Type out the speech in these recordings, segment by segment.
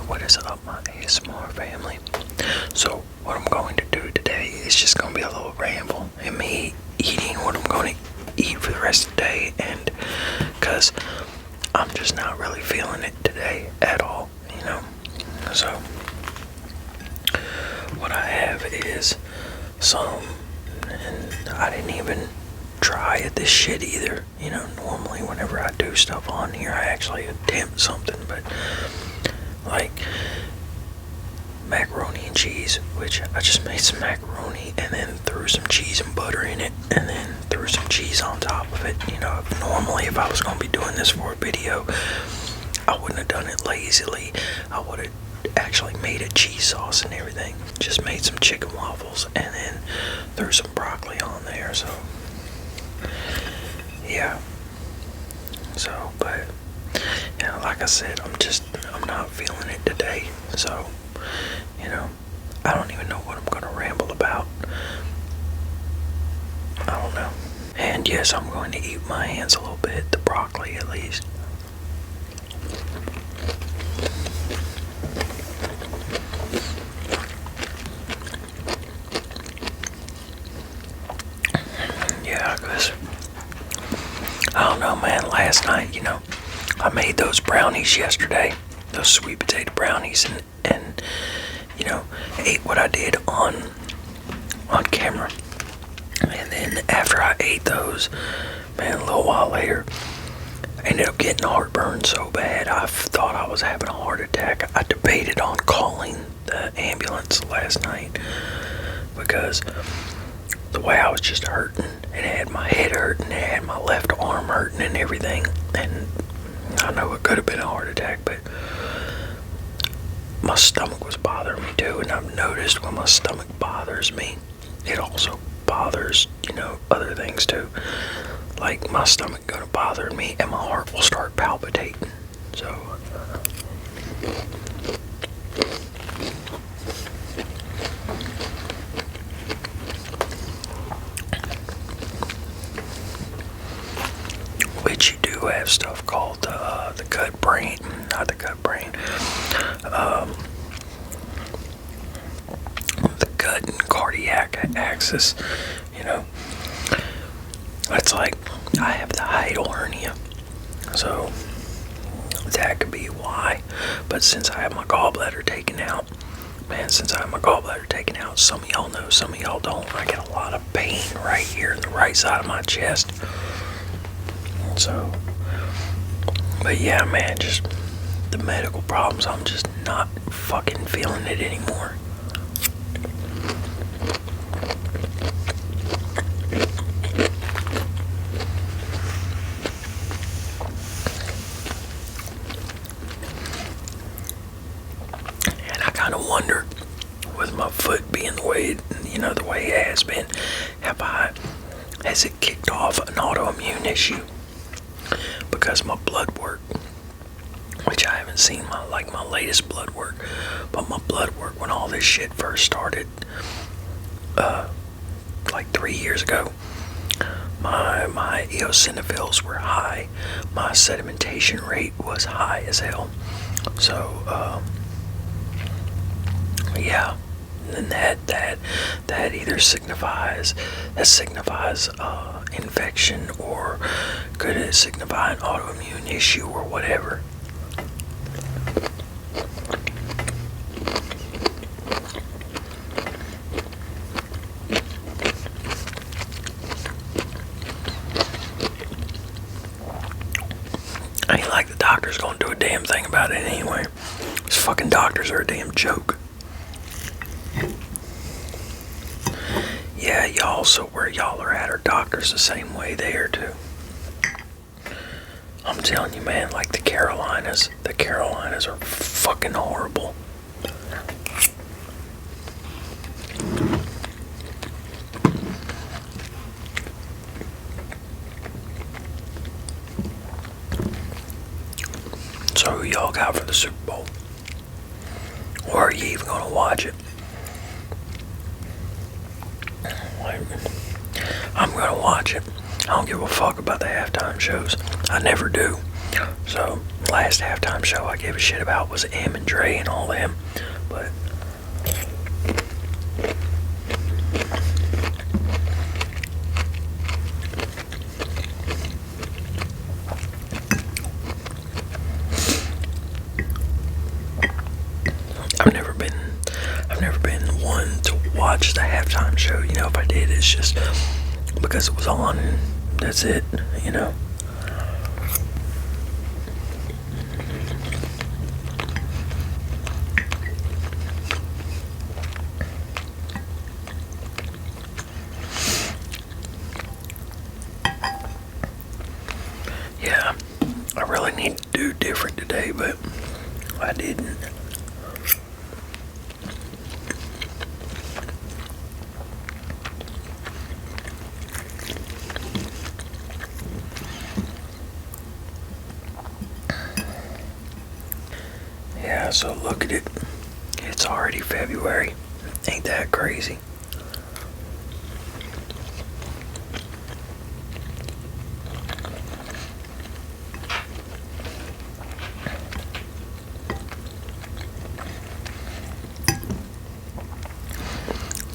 What is up, my ASMR family? So what I'm going to do today is just going to be a little ramble and me eating what I'm going to eat for the rest of the day, and because I'm just not really feeling it today at all, you know. So what I have is some, and I didn't even try at this shit either. You know, normally whenever I do stuff on here, I actually attempt something, but like macaroni and cheese, which I just made some macaroni and then threw some cheese and butter in it, and then threw some cheese on top of it. You know, normally if I was going to be doing this for a video, I wouldn't have done it lazily. I would have actually made a cheese sauce and everything. Just made some chicken waffles and then threw some broccoli on there. So yeah. So, but yeah, like I said, I'm not feeling it today. So, you know, I don't even know what I'm gonna ramble about. I don't know. And yes, I'm going to eat my hands a little bit, the broccoli at least. Yeah, because I don't know, man, last night, you know, I made those brownies yesterday, those sweet potato brownies, and you know, ate what I did on camera. And then after I ate those, man, a little while later, I ended up getting heartburn so bad I thought I was having a heart attack. I debated on calling the ambulance last night because the way I was just hurting, and it had my head hurting, it had my left arm hurting and everything, and I know it could have been a heart attack, but my stomach was bothering me too. And I've noticed when my stomach bothers me, it also bothers, you know, other things too. Like my stomach gonna bother me and my heart will start palpitating. So which you do have stuff called the gut brain, not the gut brain, the gut and cardiac axis. You know, it's like I have the hiatal hernia, so that could be why. But since I have my gallbladder taken out, man, some of y'all know, some of y'all don't, I get a lot of pain right here in the right side of my chest. So, but yeah, man, just the medical problems, I'm just not fucking feeling it anymore. And I kind of wonder, with my foot being the way, the way it has been, has it kicked off an autoimmune issue? Because my blood work, which I haven't seen my latest blood work, but my blood work when all this shit first started, like 3 years ago, my eosinophils were high, my sedimentation rate was high as hell. So yeah, and that either signifies infection, or could it signify an autoimmune issue or whatever. Ain't like the doctors don't do a damn thing about it anyway. These fucking doctors are a damn joke. Yeah, y'all, so where y'all are at, our doctors the same way there too. I'm telling you, man, like the Carolinas are fucking horrible. So who y'all got for the Super Bowl? Or are you even gonna watch it? I'm gonna watch it. I don't give a fuck about the halftime shows. I never do. So, last halftime show I gave a shit about was M and Dre and all them, but I've never been one to watch the halftime show. You know, if I did, it's just because it was on and that's it, you know. Yeah, I really need to do different today, but I didn't. Yeah, so look at it. It's already February. Ain't that crazy?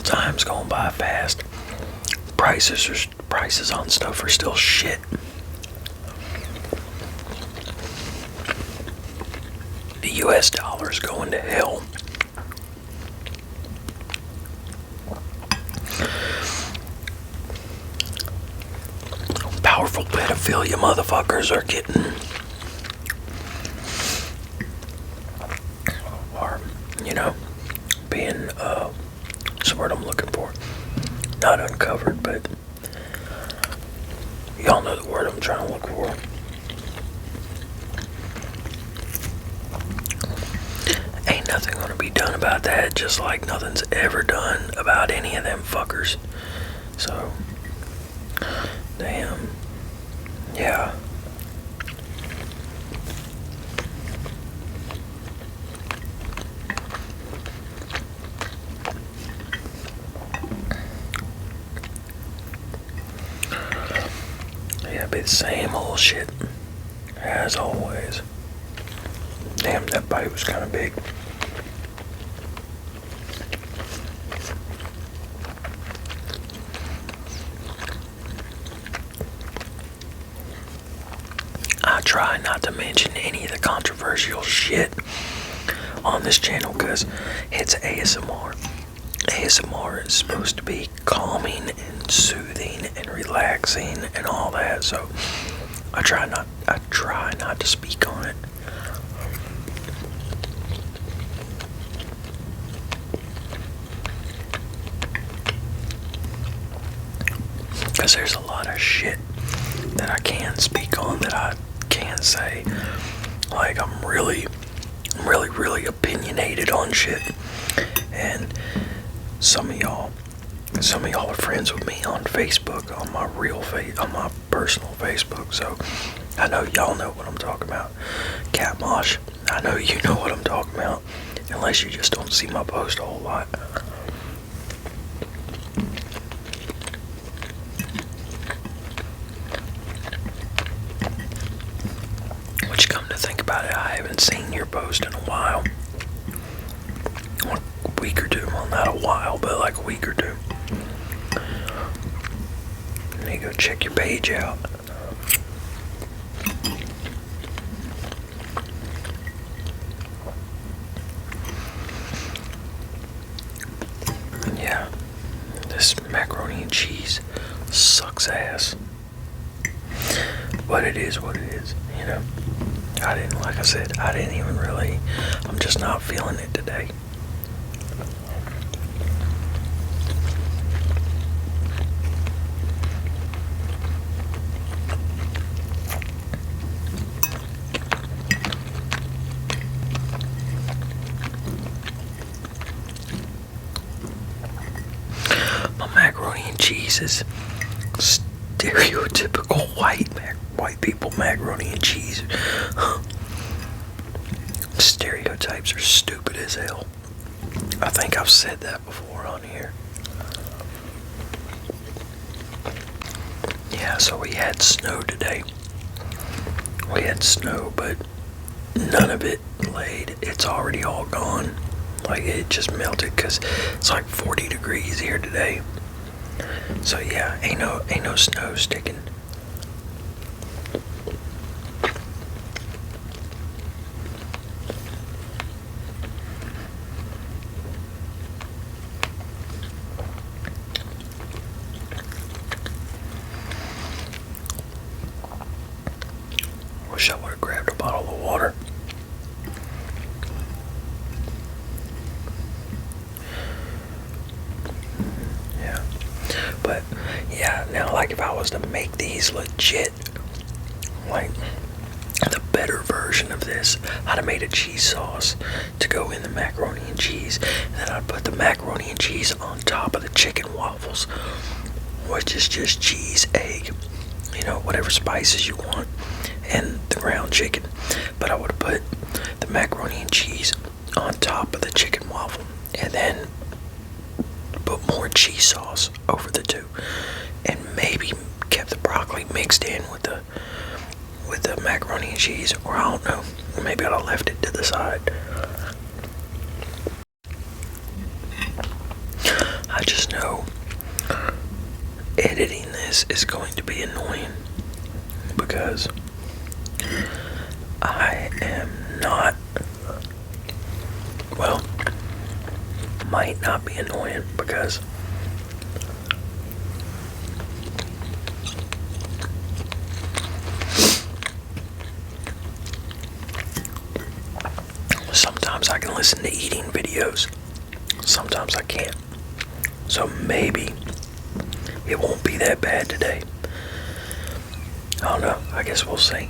Time's going by fast. Prices on stuff are still shit. The US dollar's going to hell. Powerful pedophilia motherfuckers are getting, you know, being, what's the word I'm looking for? Not uncovered, but y'all know the word I'm trying to look for. Ain't nothing gonna be done about that, just like nothing's ever done about any of them fuckers. So, damn. Yeah. Yeah, be the same old shit as always. Damn, that bite was kind of big. I try not to mention any of the controversial shit on this channel because it's ASMR. ASMR is supposed to be calming and soothing and relaxing and all that, so I try not to speak on it. Because there's a lot of shit that I can speak on, that I can say. Like, I'm really opinionated on shit. And some of y'all are friends with me on Facebook, on my on my personal Facebook, so I know y'all know what I'm talking about. Cat Mosh, I know you know what I'm talking about, unless you just don't see my post a whole lot. Which, come to think about it, I haven't seen your post in a while. A week or two. Well, not a while, but like a week or two. You need to go check your page out. Yeah, this macaroni and cheese sucks ass. But it is what it is, you know. Like I said, I didn't even really, I'm just not feeling it today. My macaroni and cheese is stereotypical white people macaroni and cheese. Stereotypes are stupid as hell. I think I've said that before on here. Yeah, so we had snow today. We had snow, but none of it laid. It's already all gone. Like, it just melted because it's like 40 degrees here today. So yeah, ain't no snow sticking. Wish I would have grabbed a bottle of water. Yeah. But yeah, now like if I was to make these legit, like the better version of this, I'd have made a cheese sauce to go in the macaroni and cheese, and then I'd put the macaroni and cheese on top of the chicken waffles, which is just cheese, egg, whatever spices you want, and the ground chicken. But I would have put the macaroni and cheese on top of the chicken waffle, and then put more cheese sauce over the two, and maybe kept the broccoli mixed in with the macaroni and cheese, or I don't know, maybe I'd have left it to the side. I just know editing this is going to be annoying because I am not, well, might not be annoying because sometimes I can listen to eating videos, sometimes I can't. So maybe it won't be that bad today. I don't know, I guess we'll see.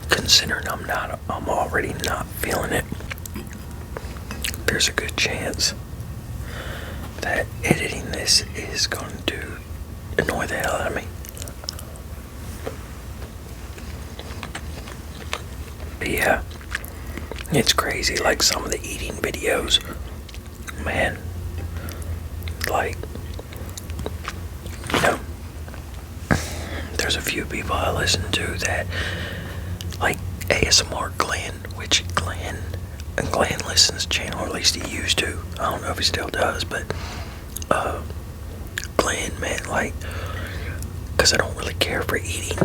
Considering I'm already not feeling it, there's a good chance that editing this is going to annoy the hell out of me. But yeah, it's crazy, like some of the eating videos, man, like, there's a few people I listen to that, like ASMR Glenn, which Glenn listens to channel, or at least he used to. I don't know if he still does, but Glenn, man, like, because I don't really care for eating.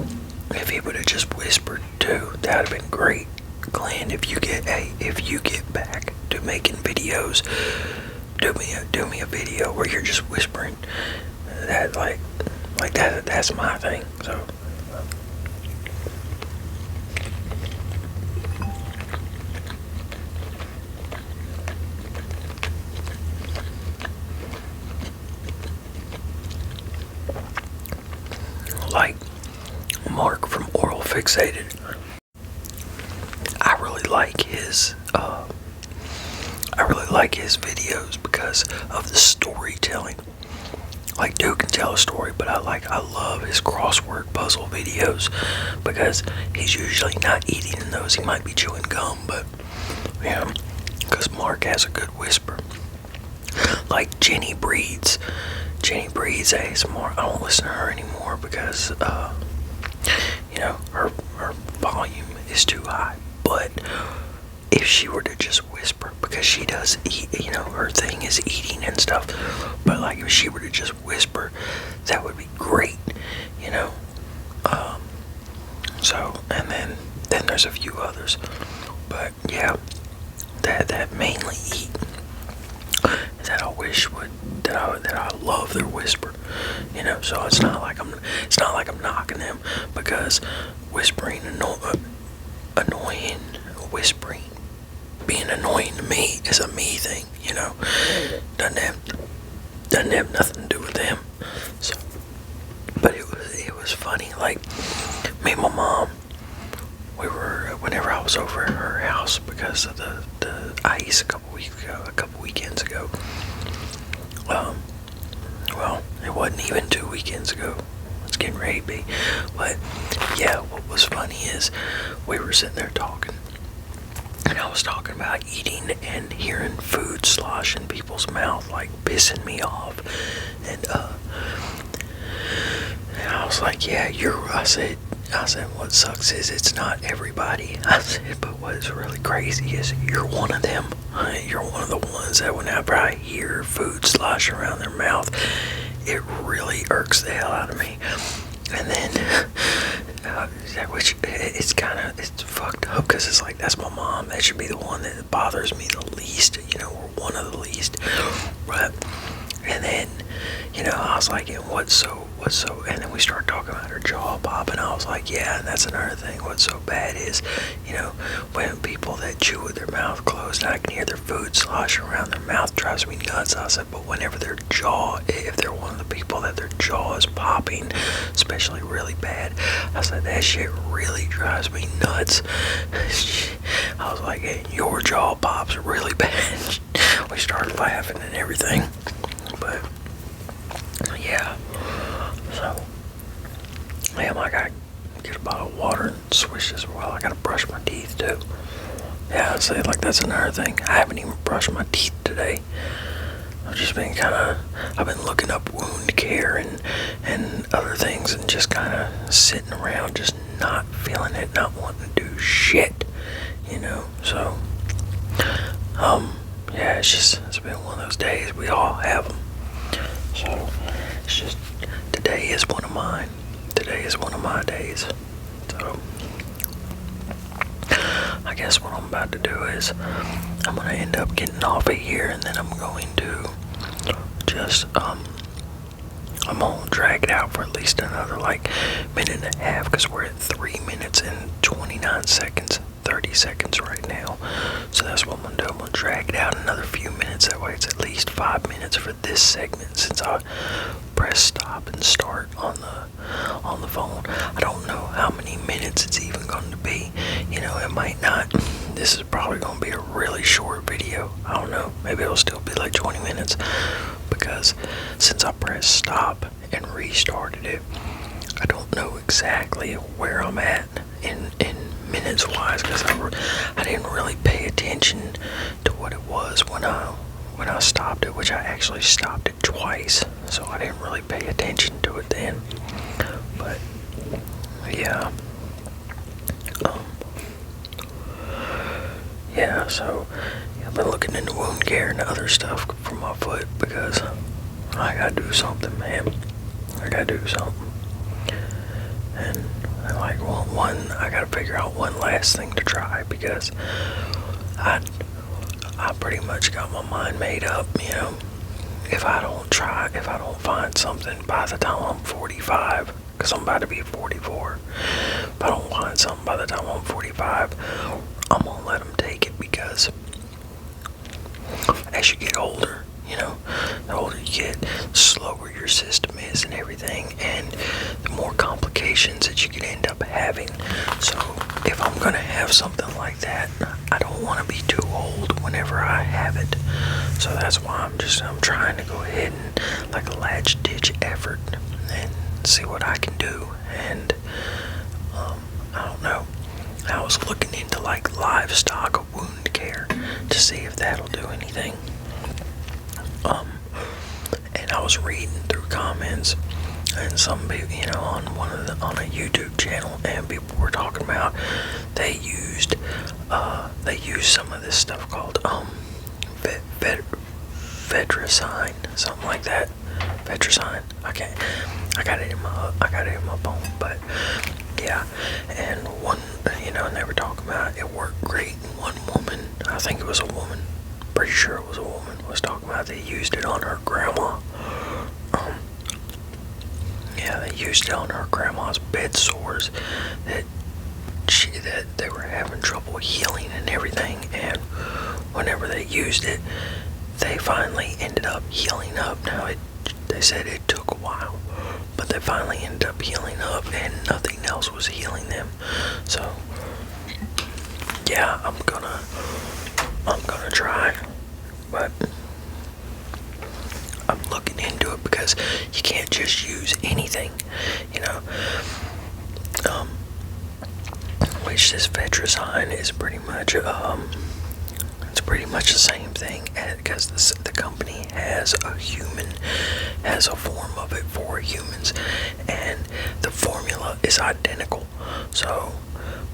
If he would have just whispered too, that would have been great. Glenn, if you get back to making videos, do me a video where you're just whispering. That like that's my thing. So. Like Mark from Oral Fixated, I really like his videos because of the storytelling. Like, dude can tell a story, but I love his crossword puzzle videos because he's usually not eating in those. He might be chewing gum, but yeah, because Mark has a good whisper. Like Jenny Breeds ASMR. I don't listen to her anymore because her volume is too high. But if she were to just whisper, because she does eat, her thing is eating and stuff, but like if she were to just whisper, that would be great, so, and then there's a few others, but yeah, that mainly eat, that I wish would, that I love their whisper, so it's not like I'm knocking them, because whispering whispering being annoying to me is a me thing, doesn't have nothing to do with them. So, but it was funny, like me and my mom, whenever I was over at her house because of the ice a couple weekends ago. Well, it wasn't even 2 weekends ago. It's getting ready to be. But yeah, what was funny is we were sitting there talking, And I was talking about eating and hearing food slosh in people's mouth, like pissing me off. And I was like, yeah, I said, what sucks is it's not everybody. I said, but what's really crazy is you're one of them. You're one of the ones that whenever I hear food slosh around their mouth, it really irks the hell out of me. And then, which it's fucked up because it's like, that's my mom. That should be the one that bothers me the least. We're one of the least. But, and then, I was like, and what's so, and then we started talking about her jaw popping. I was like, yeah, and that's another thing. What's so bad is, when people that chew with their mouth closed, and I can hear their food slosh around their mouth, drives me nuts. I said, but whenever their jaw, if they're one of the people that their jaw is popping, especially really bad, I said, that shit really drives me nuts. I was like, hey, your jaw pops really bad. We started laughing and everything. But yeah, so I gotta get a bottle of water and swish this while I gotta brush my teeth too. Yeah, I'd say like that's another thing. I haven't even brushed my teeth today. I've just been I've been looking up wound care and other things and just sitting around just not feeling it, not wanting to do shit, so yeah, it's been one of those days. We all have them. So it's just, today is one of mine. Today is one of my days. So I guess what I'm about to do is I'm gonna end up getting off of here, and then I'm going to just I'm gonna drag it out for at least another minute and a half, because we're at 3 minutes and 29 seconds, 30 seconds right now. So that's what I'm gonna do. I'm gonna drag it out another few minutes. That way it's at least 5 minutes for this segment, since I press stop and start on the phone. I don't know how many minutes it's even going to be. It might not. This is probably going to be a really short video. I don't know. Maybe it'll still be like 20 minutes, because since I pressed stop and restarted it, I don't know exactly where I'm at in minutes wise, because I didn't really pay attention to what it was when I stopped it, which I actually stopped it twice, so I didn't really pay attention to it then. But yeah, so I've been looking into wound care and other stuff for my foot, because I gotta do something, man. I gotta do something. And I gotta figure out one last thing to try, because I pretty much got my mind made up, if I don't find something by the time I'm 45, because I'm about to be 44, if I don't find something by the time I'm 45, I'm gonna let them take it, because as you get older, the older you get, the slower your system is and everything, and the more complications that you could end up having. So if I'm gonna have something like that, I don't want to be too old whenever I have it. So that's why I'm trying to go ahead and like a latch ditch effort and see what I can do. And I don't know. I was looking into livestock wound care to see if that'll do anything. And I was reading through comments, and some people, on a YouTube channel, and people were talking about they used some of this stuff called Vetricine, something like that. Vetricine. I got it in my phone, but yeah. And and they were talking about it worked great. One woman, I think it was a woman, pretty sure it was a woman, was talking about they used it on her grandma. They used it on her grandma's bed sores that they were having trouble healing and everything, and whenever they used it, they finally ended up healing up. Now they said it took a while, but they finally ended up healing up, and nothing else was healing them. So yeah, I'm gonna try, but I'm looking into it, because you can't just use anything, which this Vetricine is pretty much pretty much the same thing, because the company has a form of it for humans, and the formula is identical. So,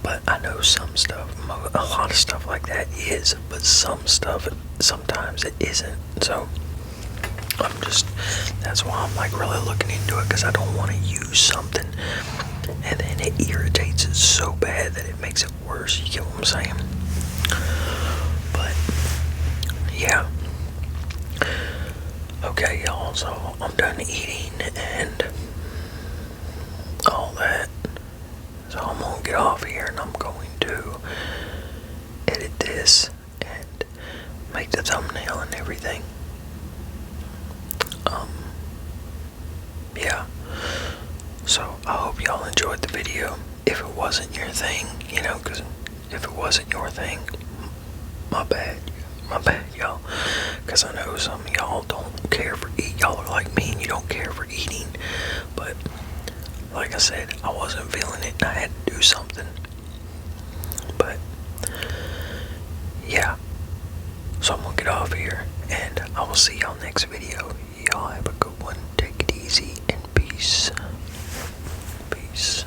but I know some stuff, a lot of stuff like that is, but some stuff sometimes it isn't. So that's why I'm like really looking into it, because I don't want to use something and then it irritates it so bad that it makes it worse. You get what I'm saying? But yeah. Okay, y'all, so I'm done eating and all that. So I'm gonna get off here and I'm going to edit this and make the thumbnail and everything. Yeah. So I hope y'all enjoyed the video. If it wasn't your thing, because if it wasn't your thing, my bad, y'all. Because I know some of y'all don't care for eating. Y'all are like me and you don't care for eating. But like I said, I wasn't feeling it and I had to do something. But yeah. So I'm gonna get off here and I will see y'all next video. Y'all have a good one. Take it easy and peace. Peace.